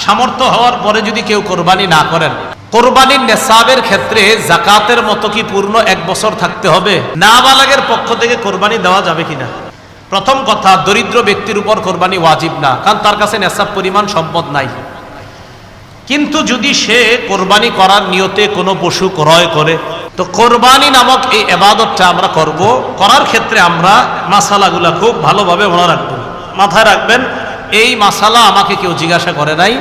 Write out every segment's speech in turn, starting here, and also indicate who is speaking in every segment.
Speaker 1: সামর্থ্য হওয়ার পরে যদি কেউ কোরবানি না করেন, কোরবানির নেসাবের ক্ষেত্রে যাকাতের মতো কি পূর্ণ 1 বছর থাকতে হবে? নাবালেগের পক্ষ থেকে কোরবানি দেওয়া যাবে কিনা? প্রথম কথা, দরিদ্র ব্যক্তির উপর কোরবানি ওয়াজিব না, কারণ তার কাছে নেসাব পরিমাণ সম্পদ নাই। কিন্তু যদি সে কোরবানি করার নিয়তে কোনো পশু ক্রয় করে, তো কোরবানি নামক এই ইবাদতটা আমরা করব, করার ক্ষেত্রে আমরা মাসালাগুলা খুব ভালোভাবে মনে রাখবো। মাথায় রাখবেন, এই মাসালা আমাকে কেউ জিজ্ঞাসা করে নাই,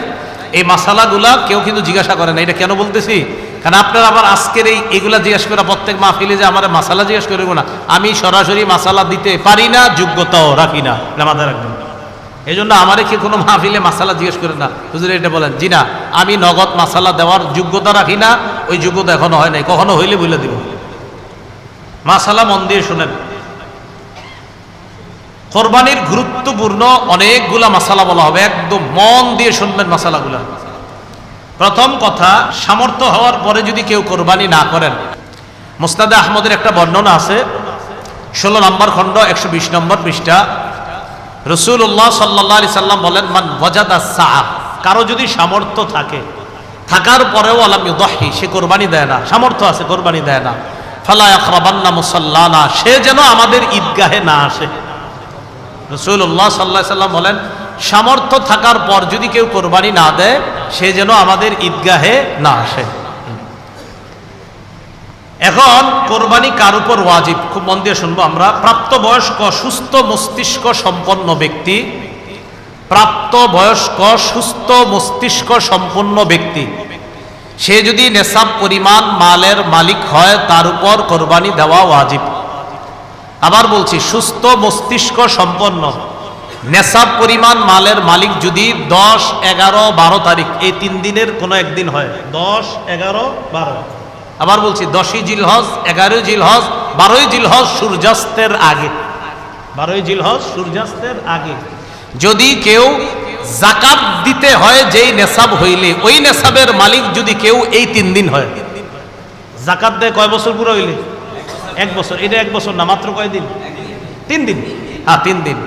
Speaker 1: এই মাসালাগুলা কেউ কিন্তু জিজ্ঞাসা করে না। এটা কেন বলতেছি? কারণ আপনারা আবার আজকের এইগুলা জিজ্ঞাসা করে প্রত্যেক মাহফিলে যে আমার মাসালা জিজ্ঞাসা করব না, আমি সরাসরি মাসালা দিতে পারি না, যোগ্যতাও রাখি না, মাথায় রাখবেন। এই জন্য আমারে কি কোনো মাহফিলে মাসালা জিজ্ঞেস করে না, হুজুর এটা বলেন, জি না, আমি নগদ মাসালা দেওয়ার যোগ্যতা রাখি না, ওই যোগ্যতা এখনো হয় নাই, কখনো হইলে বলে দিব। মাসালা মন দিয়ে শুনেন। কোরবানির গুরুত্বপূর্ণ অনেকগুলা মাসালা বলা হবে, একদম মন দিয়ে শুনবেন মাসালাগুলা। প্রথম কথা, সামর্থ্য হওয়ার পরে যদি কেউ কোরবানি না করেন, মুসনাদে আহমদের একটা বর্ণনা আছে, 16 নম্বর খণ্ড 120 নম্বর পৃষ্ঠা। রাসূলুল্লাহ সাল্লাল্লাহু আলাইহি সাল্লাম বলেন, মান ওয়াজাদা সাআ, কারো যদি সামর্থ্য থাকে, থাকার পরেও আলাম ইউদাহি, সে কোরবানি দেয় না, সামর্থ্য আছে কোরবানি দেয় না, ফালা ইয়াকরাবান্না মুসাল্লানা, সে যেন আমাদের ঈদগাহে না আসে। রাসূলুল্লাহ সাল্লাল্লাহু আলাইহি সাল্লাম বলেন, সামর্থ্য থাকার পর যদি কেউ কোরবানি না দেয়, সে যেন আমাদের ঈদগাহে না আসে। এখন কোরবানি কার উপর ওয়াজিব? খুব মন দিয়ে শুনবো আমরা। প্রাপ্তবয়স্ক সুস্থ মস্তিষ্ক সম্পন্ন ব্যক্তি, প্রাপ্তবয়স্ক সুস্থ মস্তিষ্ক সম্পন্ন ব্যক্তি, সে যদি নেসাব পরিমাণ মালের মালিক হয়, তার উপর কোরবানি দেওয়া ওয়াজিব। আবার বলছি, সুস্থ মস্তিষ্ক সম্পন্ন, নেসাব পরিমাণ মালের মালিক যদি 10, 11, 12 তারিখ এই 3 দিনের কোনো একদিন হয়, 10, 11, 12, আবার বলছি 10ই জিলহজ, 11ই জিলহজ, 12ই জিলহজ সূর্যাস্তের আগে, 12ই জিলহজ সূর্যাস্তের আগে যদি কেউ যাকাত দিতে হয়, যেই নেসাব হইলে ওই নেসাবের মালিক যদি কেউ এই 3 দিন হয়, যাকাত দেয় কয় বছর পুরো হইলে? 1 বছর। এটা 1 বছর না, মাত্র কয় দিন? 3 দিন। হ্যাঁ, 3 দিন,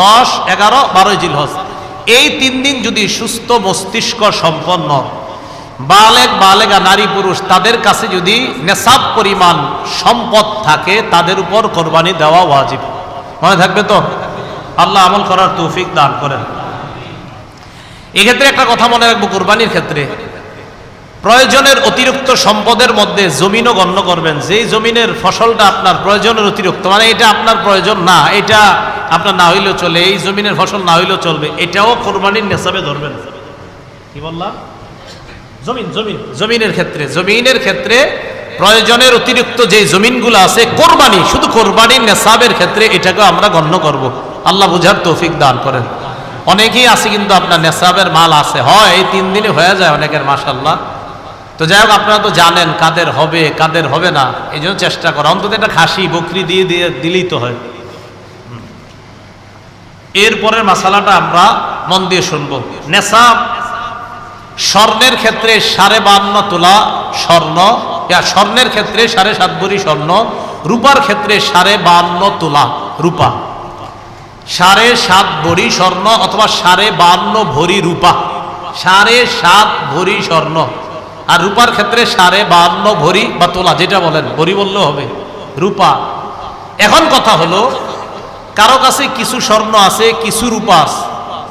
Speaker 1: 10, 11, 12 জিলহজ, এই 3 দিন যদি সুস্থ মস্তিষ্ক সম্পন্ন বালেগা নারী পুরুষ, তাদের কাছে যদি নেসাব পরিমাণ সম্পদ থাকে, তাদের উপর কোরবানি দেওয়া ওয়াজিব। মনে থাকবে তো? আল্লাহ আমল করার তৌফিক দান করেন। এক্ষেত্রে একটা কথা মনে রাখবো, কোরবানির ক্ষেত্রে প্রয়োজনের অতিরিক্ত সম্পদের মধ্যে জমিনও গণ্য করবেন। যেই জমিনের ফসলটা আপনার প্রয়োজনের অতিরিক্ত, মানে এটা আপনার প্রয়োজন না, এটা আপনার না হইলেও চলে, এই জমিনের ফসল না হইলেও চলবে, এটাও কোরবানির নেসাবে ধরবেন। কি বললাম? জমিনের ক্ষেত্রে প্রয়োজনের অতিরিক্ত যে জমিনগুলো আছে, কোরবানি, শুধু কোরবানির নেসাবের ক্ষেত্রে এটাকে আমরা গণ্য করব। আল্লাহ বুঝার তৌফিক দান করেন। অনেকেই আছে কিন্তু আপনার নেসাবের মাল আছে, হয় এই 3 দিনে হয়ে যায় অনেকের, মাশাআল্লাহ। তো যাই হোক, আপনারা তো জানেন কাদের হবে কাদের হবে না, এই জন্য চেষ্টা করা, অন্তত একটা খাসি বকরি দিয়ে দিলেই তো হয়। এরপরের মাসালাটা আমরা মন দিয়ে শুনবো। নেসাব স্বর্ণের ক্ষেত্রে 52.5 তোলা স্বর্ণ, স্বর্ণের ক্ষেত্রে 7.5 ভরি স্বর্ণ, রূপার ক্ষেত্রে 52.5 তোলা রূপা, 7.5 ভরি স্বর্ণ অথবা 52.5 ভরি রূপা, 7.5 ভরি স্বর্ণ, আর রূপার ক্ষেত্রে 52.5 ভরি বা তোলা, যেটা বলেন, ভরি বললেও হবে, রূপা। এখন কথা হলো, কারো কাছে কিছু স্বর্ণ আছে, কিছু রূপা আছে,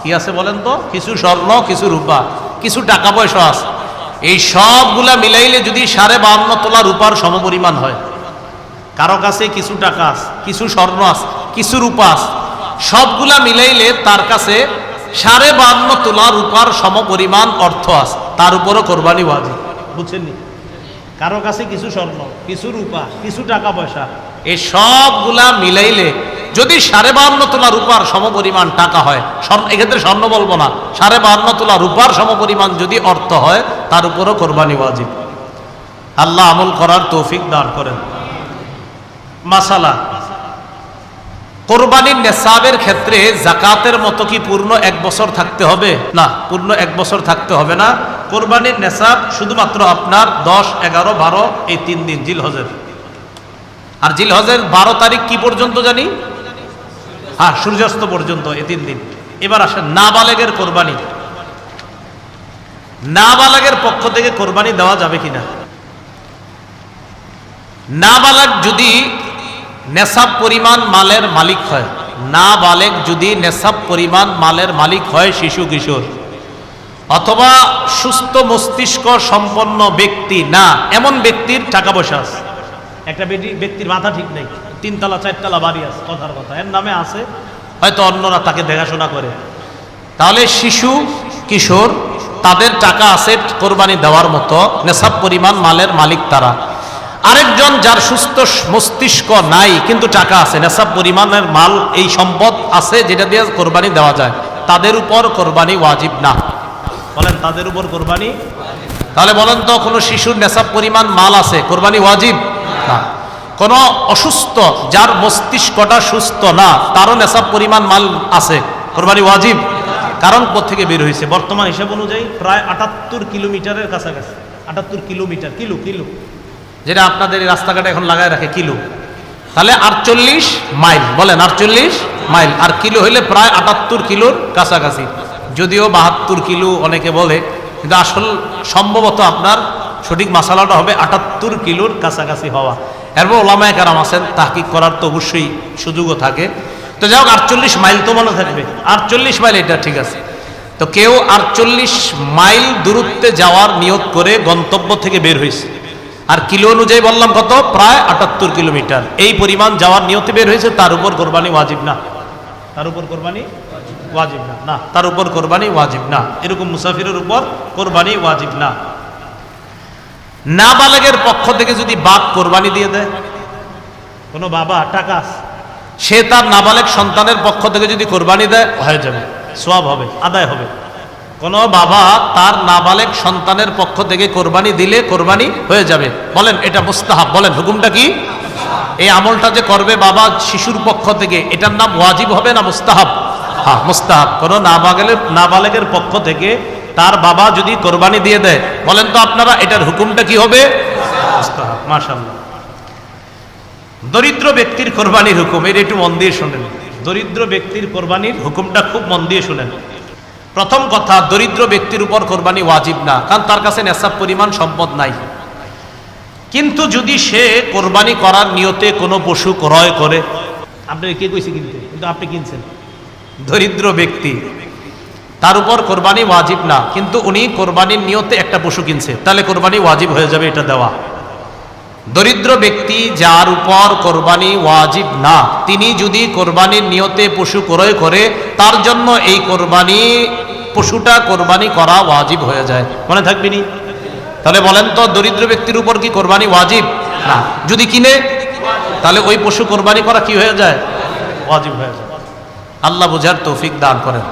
Speaker 1: কি আছে বলেন তো? কিছু স্বর্ণ, কিছু রূপা, কিছু টাকা পয়সা আছে, এই সবগুলা মিলাইলে যদি 52.5 তোলা রূপার সমপরিমাণ হয়, কারো কাছে কিছু টাকা আছে, কিছু স্বর্ণ আছে, কিছু রূপা আছে, সবগুলা মিলাইলে তার কাছে 52.5 তোলা রূপার সমপরিমাণ অর্থ আছে, তার উপরও কোরবানি ওয়াজিব। বুঝছেন? কারো কাছে কিছু স্বর্ণ, কিছু রূপা, কিছু টাকা পয়সা, এই সবগুলা মিলাইলে যদি 52.5 তোলা রূপার সমপরিমাণ টাকা হয়, এক্ষেত্রে স্বর্ণ বলবো না, 52.5 তোলা রূপার সমপরিমাণ যদি অর্থ হয়, তার উপরও কোরবানি ওয়াজিব। আল্লাহ আমল করার তৌফিক দান করেন। মাসালা, কোরবানির নেসাবের ক্ষেত্রে যাকাতের মতো কি পূর্ণ 1 বছর থাকতে হবে? না, পূর্ণ 1 বছর থাকতে হবে না। কোরবানির নেসাব শুধুমাত্র আপনার 10, 11, 12 এই 3 দিন জিলহজের। আর জিলহজের 12 তারিখ কি পর্যন্ত জানি? হ্যাঁ, সূর্যাস্ত পর্যন্ত, এই 3 দিন। এবার আসেন নাবালেগের কোরবানি। নাবালেগের পক্ষ থেকে কোরবানি দেওয়া যাবে কিনা? নাবালেগ যদি নেশাব পরিমাণ মালের মালিক হয়, নাবালেগ যদি নেশাব পরিমাণ মালের মালিক হয়, শিশু কিশোর অথবা সুস্থ মস্তিষ্ক সম্পন্ন ব্যক্তি না, এমন ব্যক্তির টাকা পয়সা আছে। একটা ব্যক্তির মাথা ঠিক নেই, 3 তলা 4 তলা বাড়ি আছে, কথার কথা এর নামে আছে, হয়তো অন্যরা তাকে দেখাশোনা করে, তাহলে শিশু কিশোর তাদের টাকা আছে কোরবানি দেওয়ার মতো, নেশাব পরিমাণ মালের মালিক তারা। আরেকজন যার সুস্থ মস্তিষ্ক নাই কিন্তু টাকা আছে, নেশাব পরিমাণের মাল এই সম্পদ আছে যেটা দিয়ে কোরবানি দেওয়া যায়, তাদের উপর কোরবানি ওয়াজিব না। বলেন তাদের উপর কোরবানি? তাহলে বলেন তো, কোনো শিশুর নেশাব পরিমাণ মাল আছে, কোরবানি ওয়াজিব না। কোন অসুস্থ যার মস্তিষ্কটা সুস্থ না, তারও নেশাব পরিমাণ মাল আছে, কোরবানি ওয়াজিব। কারণ কোত্থেকে বের হয়েছে? বর্তমান হিসাব অনুযায়ী প্রায় 78 কিলোমিটারের কাছাকাছি। 78 কিলোমিটার, কিলো কিলো যেটা আপনাদের এই রাস্তাঘাটে এখন লাগায় রাখে কিলো, তাহলে 48 মাইল। বলেন 48 মাইল, আর কিলো হইলে প্রায় 78 কিলোর কাছাকাছি। যদিও 72 কিলো অনেকে বলে, কিন্তু আসল সম্ভবত আপনার সঠিক মাসালাটা হবে 78 কিলোর কাছাকাছি হওয়া। এরপর ওলামায়ে কেরাম আছেন, তাহকিক করার তো অবশ্যই সুযোগও থাকে। তো যাই হোক 48 মাইল তো মনে থাকবে, 48 মাইল এটা ঠিক আছে। তো কেউ 48 মাইল দূরত্বে যাওয়ার নিয়ত করে গন্তব্য থেকে বের হয়েছে, আর কিলো অনুযায়ী বললাম কত, প্রায় 78 কিলোমিটার, এই পরিমাণ যাওয়ার নিয়তে বের হয়েছে, তার উপর কোরবানি ওয়াজিব না। তার উপর কোরবানি ওয়াজিব না, না তার উপর কোরবানি ওয়াজিব না। এরকম মুসাফিরের উপর কোরবানি ওয়াজিব না। নাবালেগের পক্ষ থেকে যদি বাপ কোরবানি দিয়ে দেয়, কোনো বাবা টাকা সে তার নাবালেগ সন্তানের পক্ষ থেকে যদি কোরবানি দেয়, হয়ে যাবে, সওয়াব হবে, আদায় হবে। কোনো বাবা তার নাবালেগ সন্তানের পক্ষ থেকে কোরবানি দিলে কোরবানি হয়ে যাবে। বলেন এটা মুস্তাহাব, বলেন হুকুমটা কি? এই আমলটা যে করবে বাবা শিশুর পক্ষ থেকে, এটার নাম ওয়াজিব হবে না মুস্তাহাব? হ্যাঁ মুস্তাহাব। কোনো নাবালেগের পক্ষ থেকে তার বাবা যদি কোরবানি দিয়ে দেয়, বলেন তো আপনারা এটার হুকুমটা কি হবে? মুস্তাহাব। মাশাআল্লাহ। দরিদ্র ব্যক্তির কোরবানির হুকুম, এটা একটু মন দিয়ে শুনেন। দরিদ্র ব্যক্তির কোরবানির হুকুমটা খুব মন দিয়ে শুনেন। প্রথম কথা, দরিদ্র ব্যক্তির উপর কোরবানি ওয়াজিব না, কারণ তার কাছে নেশাব পরিমাণ সম্পদ নাই। কিন্তু যদি সে কোরবানি করার নিয়তে কোনো পশু ক্রয় করে, আপনি কে কইছে কিনতে, কিন্তু আপনি কিনছেন, দরিদ্র ব্যক্তি, তার উপর কোরবানি ওয়াজিব না, কিন্তু উনি কোরবানির নিয়তে একটা পশু কিনছে, তাহলে কোরবানি ওয়াজিব হয়ে যাবে এটা দেওয়া। দরিদ্র ব্যক্তি যার উপর কোরবানি ওয়াজিব না, তিনি যদি কোরবানির নিয়তে পশু ক্রয় করে, তার জন্য এই কোরবানি পশুটা কোরবানি করা ওয়াজিব হয়ে যায়। মনে থাকবে নি? তাহলে বলেন তো, দরিদ্র ব্যক্তির উপর কি কোরবানি ওয়াজিব না? যদি কিনে, তাহলে ওই পশু কোরবানি করা কি হয়ে যায়? ওয়াজিব হয়ে যায়। আল্লাহ বুঝার তৌফিক দান করেন।